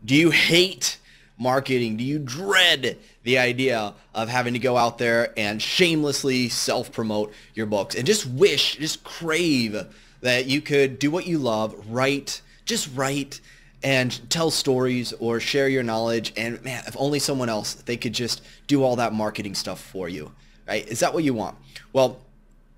Do you hate marketing? Do you dread the idea of having to go out there and shamelessly self-promote your books and just crave that you could do what you love, just write and tell stories or share your knowledge, and man, if only someone else, they could just do all that marketing stuff for you, right? Is that what you want? Well,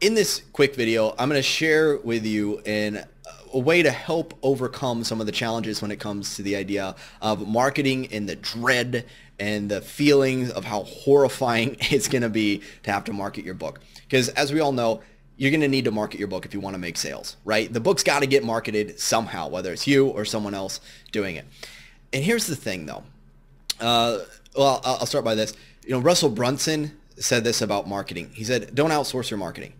in this quick video, I'm going to share with you a way to help overcome some of the challenges when it comes to the idea of marketing and the dread and the feelings of how horrifying it's going to be to have to market your book. Because as we all know, you're going to need to market your book if you want to make sales, right? The book's got to get marketed somehow, whether it's you or someone else doing it. And here's the thing, though. Well, I'll start by this. Russell Brunson said this about marketing. He said, don't outsource your marketing.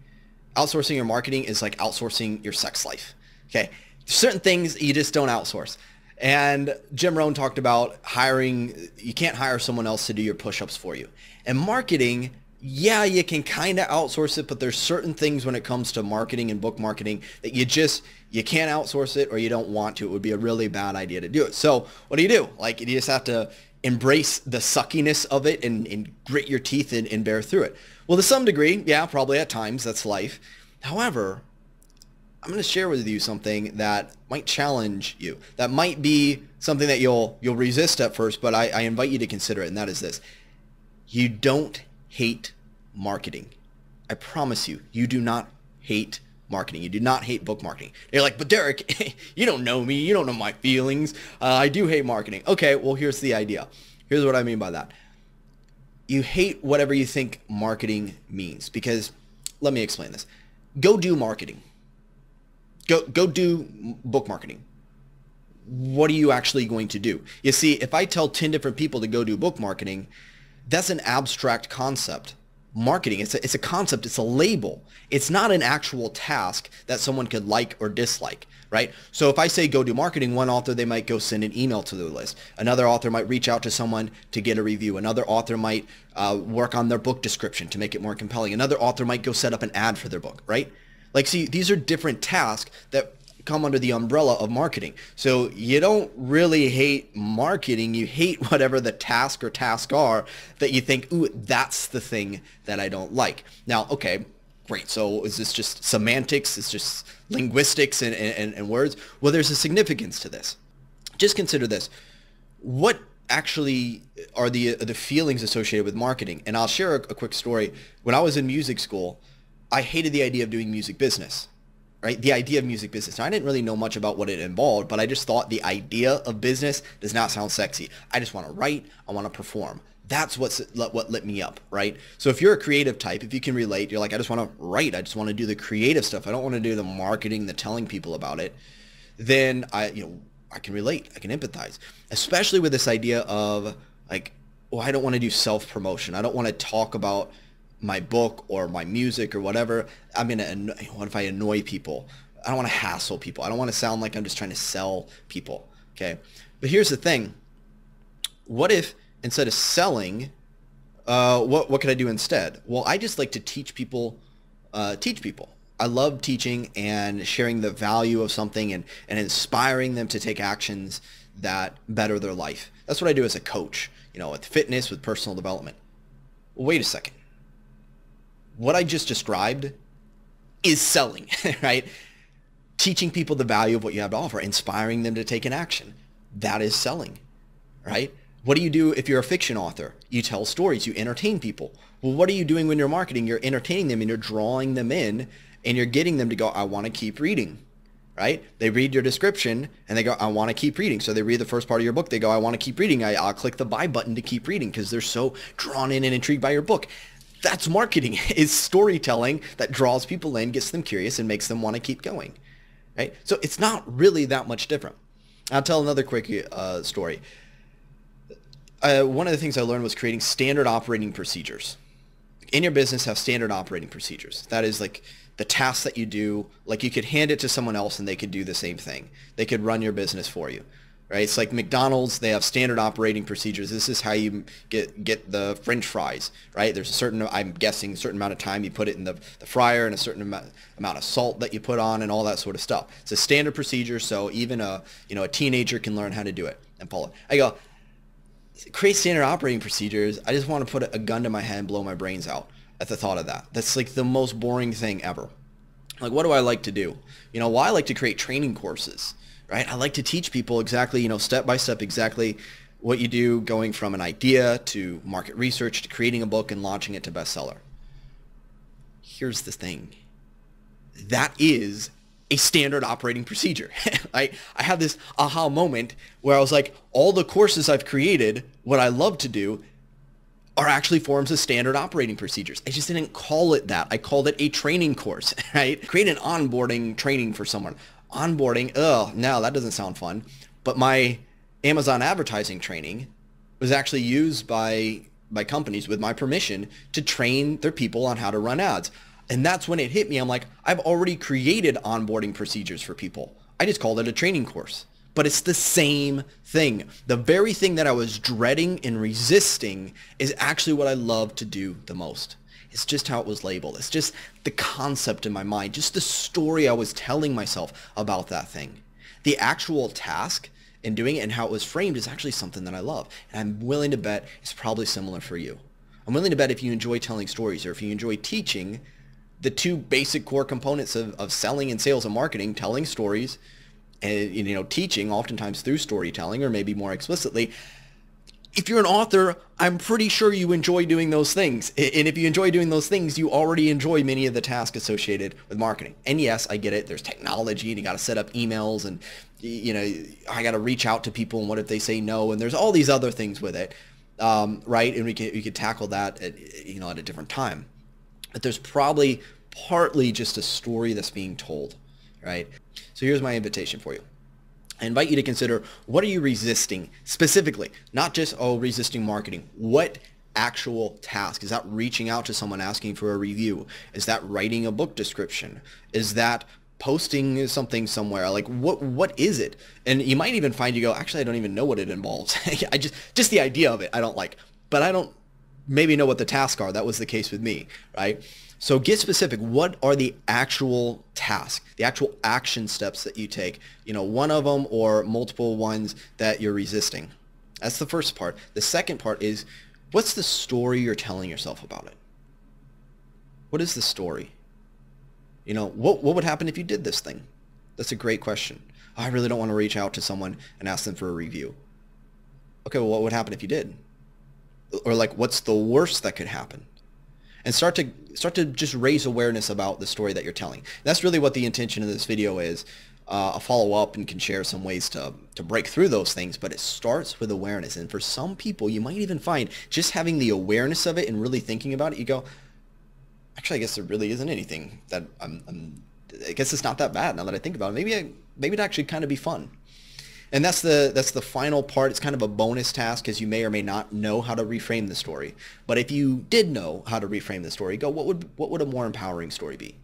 Outsourcing your marketing is like outsourcing your sex life. Okay, certain things you just don't outsource. And Jim Rohn talked about you can't hire someone else to do your push-ups for you. And marketing, yeah, you can kind of outsource it, but there's certain things when it comes to marketing and book marketing that you can't outsource it, or you don't want to. It would be a really bad idea to do it. So what do? Like, you just have to embrace the suckiness of it and grit your teeth and bear through it. Well, to some degree, yeah, probably at times, that's life. However, I'm going to share with you something that might challenge you. That might be something that you'll resist at first, but I invite you to consider it, and that is this. You don't hate marketing. I promise you, you do not hate marketing. You do not hate book marketing. You're like, but Derek, you don't know me. You don't know my feelings. I do hate marketing. Okay, well, here's the idea. Here's what I mean by that. You hate whatever you think marketing means, because let me explain this. Go do marketing. Go do book marketing. What are you actually going to do? You see, if I tell 10 different people to go do book marketing, that's an abstract concept. Marketing, it's a concept, it's a label. It's not an actual task that someone could like or dislike, right? So if I say go do marketing, one author, they might go send an email to their list. Another author might reach out to someone to get a review. Another author might work on their book description to make it more compelling. Another author might go set up an ad for their book, right? Like, see, these are different tasks that come under the umbrella of marketing. So you don't really hate marketing. You hate whatever the task or tasks are that you think, ooh, that's the thing that I don't like. Now, okay, great. So is this just semantics? It's just linguistics and words? Well, there's a significance to this. Just consider this. What actually are the feelings associated with marketing? And I'll share a quick story. When I was in music school, I hated the idea of doing music business, right? The idea of music business. Now, I didn't really know much about what it involved, but I just thought the idea of business does not sound sexy. I just want to write. I want to perform. That's what lit me up, right? So if you're a creative type, if you can relate, you're like, I just want to write. I just want to do the creative stuff. I don't want to do the marketing, the telling people about it. Then I can relate. I can empathize, especially with this idea of like, well, I don't want to do self-promotion. I don't want to talk about my book or my music or whatever. What if I annoy people? I don't want to hassle people. I don't want to sound like I'm just trying to sell people. Okay. But here's the thing. What if instead of selling, what could I do instead? Well, I just like to teach people. I love teaching and sharing the value of something and inspiring them to take actions that better their life. That's what I do as a coach, with fitness, with personal development. Well, wait a second. What I just described is selling, right? Teaching people the value of what you have to offer, inspiring them to take an action. That is selling, right? What do you do if you're a fiction author? You tell stories, you entertain people. Well, what are you doing when you're marketing? You're entertaining them and you're drawing them in and you're getting them to go, I want to keep reading, right? They read your description and they go, I want to keep reading. So they read the first part of your book. They go, I want to keep reading. I'll click the buy button to keep reading because they're so drawn in and intrigued by your book. That's marketing, is storytelling that draws people in, gets them curious, and makes them want to keep going, right? So it's not really that much different. I'll tell another quick story. One of the things I learned was creating standard operating procedures. In your business, have standard operating procedures. That is like the tasks that you do. Like you could hand it to someone else and they could do the same thing. They could run your business for you. Right? It's like McDonald's, they have standard operating procedures. This is how you get the French fries, right? There's a certain, I'm guessing, a certain amount of time you put it in the fryer and a certain amount of salt that you put on and all that sort of stuff. It's a standard procedure, so even a teenager can learn how to do it. and follow it. I go, create standard operating procedures. I just want to put a gun to my head and blow my brains out at the thought of that. That's like the most boring thing ever. Like, what do I like to do? Well, I like to create training courses, right? I like to teach people exactly, step by step, exactly what you do, going from an idea to market research to creating a book and launching it to bestseller. Here's the thing. That is a standard operating procedure. I had this aha moment where I was like, all the courses I've created, what I love to do, are actually forms of standard operating procedures. I just didn't call it that. I called it a training course, right? Create an onboarding training for someone. Onboarding, no, that doesn't sound fun. But my Amazon advertising training was actually used by companies with my permission to train their people on how to run ads. And that's when it hit me. I'm like, I've already created onboarding procedures for people. I just called it a training course. But it's the same thing. The very thing that I was dreading and resisting is actually what I love to do the most. It's just how it was labeled. It's just the concept in my mind, just the story I was telling myself about that thing. The actual task and doing it and how it was framed is actually something that I love. And I'm willing to bet it's probably similar for you. I'm willing to bet if you enjoy telling stories or if you enjoy teaching, the two basic core components of selling and sales and marketing, telling stories and teaching, oftentimes through storytelling or maybe more explicitly. If you're an author, I'm pretty sure you enjoy doing those things. And if you enjoy doing those things, you already enjoy many of the tasks associated with marketing. And yes, I get it. There's technology and you got to set up emails and, I got to reach out to people and what if they say no? And there's all these other things with it, right? And we could tackle that at a different time. But there's probably partly just a story that's being told, right? So here's my invitation for you. I invite you to consider, what are you resisting specifically? Not just, resisting marketing. What actual task? Is that reaching out to someone asking for a review? Is that writing a book description? Is that posting something somewhere? Like, what is it? And you might even find you go, actually, I don't even know what it involves. I just the idea of it, I don't like. But I don't maybe know what the tasks are. That was the case with me, right? So get specific. What are the actual tasks, the actual action steps that you take? One of them or multiple ones that you're resisting. That's the first part. The second part is, what's the story you're telling yourself about it? What is the story? What would happen if you did this thing? That's a great question. I really don't want to reach out to someone and ask them for a review. Okay, well, what would happen if you did? Or like, what's the worst that could happen? And start to just raise awareness about the story that you're telling. That's really what the intention of this video is. I'll follow up and can share some ways to break through those things, but it starts with awareness. And for some people, you might even find just having the awareness of it and really thinking about it, you go, actually, I guess there really isn't anything that I guess it's not that bad now that I think about it. Maybe it'd actually kind of be fun. And that's the final part. It's kind of a bonus task, as you may or may not know how to reframe the story. But if you did know how to reframe the story, go, what would a more empowering story be?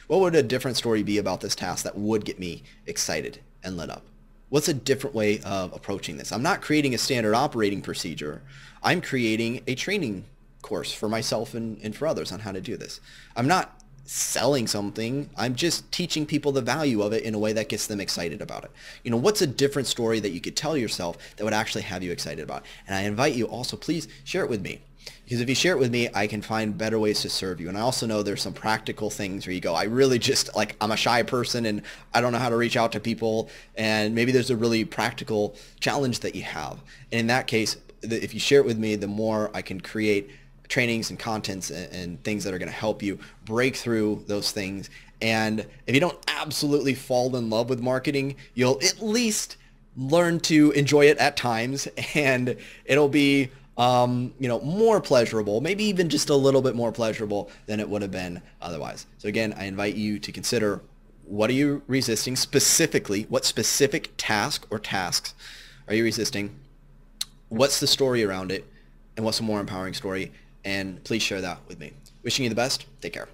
What would a different story be about this task that would get me excited and lit up? What's a different way of approaching this? I'm not creating a standard operating procedure. I'm creating a training course for myself and for others on how to do this. I'm not selling something. I'm just teaching people the value of it in a way that gets them excited about it. What's a different story that you could tell yourself that would actually have you excited about it? And I invite you also, please share it with me. Because if you share it with me, I can find better ways to serve you. And I also know there's some practical things where you go, I really just, I'm a shy person and I don't know how to reach out to people. And maybe there's a really practical challenge that you have. And in that case, if you share it with me, the more I can create trainings and contents and things that are going to help you break through those things. And if you don't absolutely fall in love with marketing, you'll at least learn to enjoy it at times, and it'll be more pleasurable, maybe even just a little bit more pleasurable than it would have been otherwise. So again, I invite you to consider, what are you resisting specifically? What specific task or tasks are you resisting? What's the story around it? And what's a more empowering story? And please share that with me. Wishing you the best. Take care.